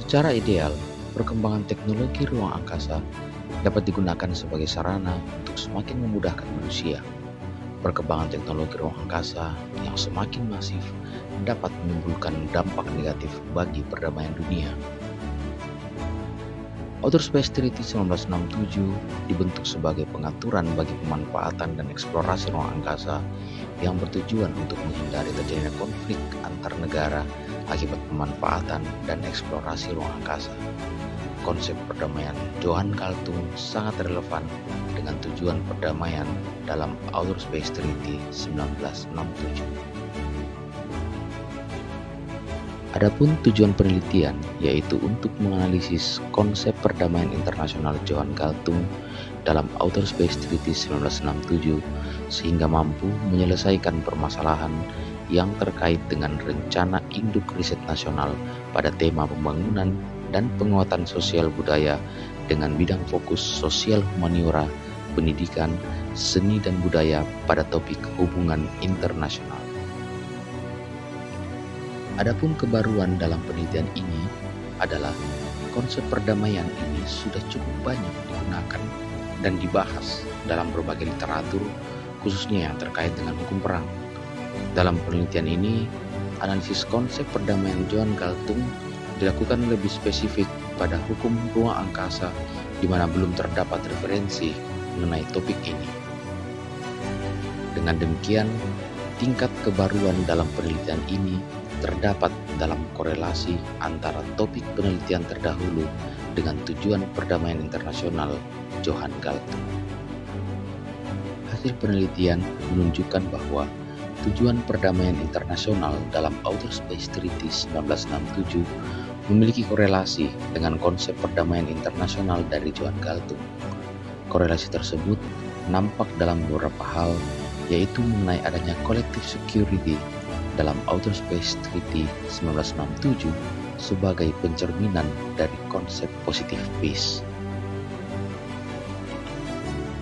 Secara ideal, perkembangan teknologi ruang angkasa dapat digunakan sebagai sarana untuk semakin memudahkan manusia. Perkembangan teknologi ruang angkasa yang semakin masif dapat menimbulkan dampak negatif bagi perdamaian dunia. Outer Space Treaty 1967 dibentuk sebagai pengaturan bagi pemanfaatan dan eksplorasi ruang angkasa yang bertujuan untuk menghindari terjadinya konflik antar negara akibat pemanfaatan dan eksplorasi ruang angkasa. Konsep perdamaian Johan Galtung sangat relevan dengan tujuan perdamaian dalam Outer Space Treaty 1967. Adapun tujuan penelitian yaitu untuk menganalisis konsep perdamaian internasional Johan Galtung dalam Outer Space Treaty 1967 sehingga mampu menyelesaikan permasalahan yang terkait dengan rencana induk riset nasional pada tema pembangunan dan penguatan sosial budaya dengan bidang fokus sosial humaniora, pendidikan, seni dan budaya pada topik hubungan internasional. Adapun kebaruan dalam penelitian ini adalah konsep perdamaian ini sudah cukup banyak digunakan dan dibahas dalam berbagai literatur, khususnya yang terkait dengan hukum perang. Dalam penelitian ini, analisis konsep perdamaian Johan Galtung dilakukan lebih spesifik pada hukum ruang angkasa di mana belum terdapat referensi mengenai topik ini. Dengan demikian, tingkat kebaruan dalam penelitian ini terdapat dalam korelasi antara topik penelitian terdahulu dengan tujuan perdamaian internasional Johan Galtung. Hasil penelitian menunjukkan bahwa tujuan perdamaian internasional dalam Outer Space Treaty 1967 memiliki korelasi dengan konsep perdamaian internasional dari Johan Galtung. Korelasi tersebut nampak dalam beberapa hal, yaitu mengenai adanya collective security dalam Outer Space Treaty 1967 sebagai pencerminan dari konsep positive peace.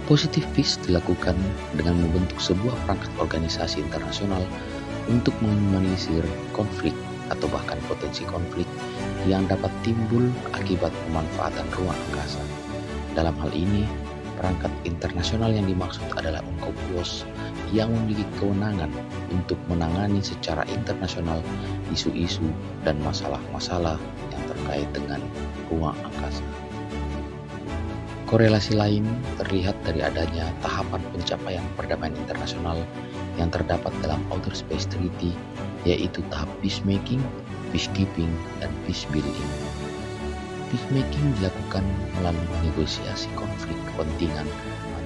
Positive peace dilakukan dengan membentuk sebuah perangkat organisasi internasional untuk meminimalisir konflik atau bahkan potensi konflik yang dapat timbul akibat pemanfaatan ruang angkasa. Dalam hal ini, perangkat internasional yang dimaksud adalah UNCLOS yang memiliki kewenangan untuk menangani secara internasional isu-isu dan masalah-masalah yang terkait dengan ruang angkasa. Korelasi lain terlihat dari adanya tahapan pencapaian perdamaian internasional yang terdapat dalam Outer Space Treaty, yaitu tahap peacemaking, peacekeeping, dan peacebuilding. Peacemaking dilakukan melalui negosiasi konflik kepentingan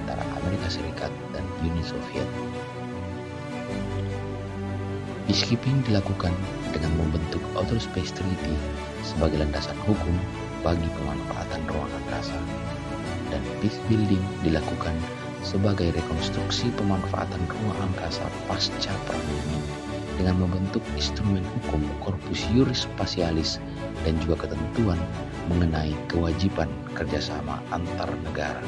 antara Amerika Serikat dan Uni Soviet. Peacekeeping dilakukan dengan membentuk Outer Space Treaty sebagai landasan hukum bagi pemanfaatan ruang angkasa. Dan peacebuilding dilakukan sebagai rekonstruksi pemanfaatan ruang angkasa pasca Perang Dingin dengan membentuk instrumen hukum Corpus Juris Spatialis dan juga ketentuan mengenai kewajiban kerjasama antar negara.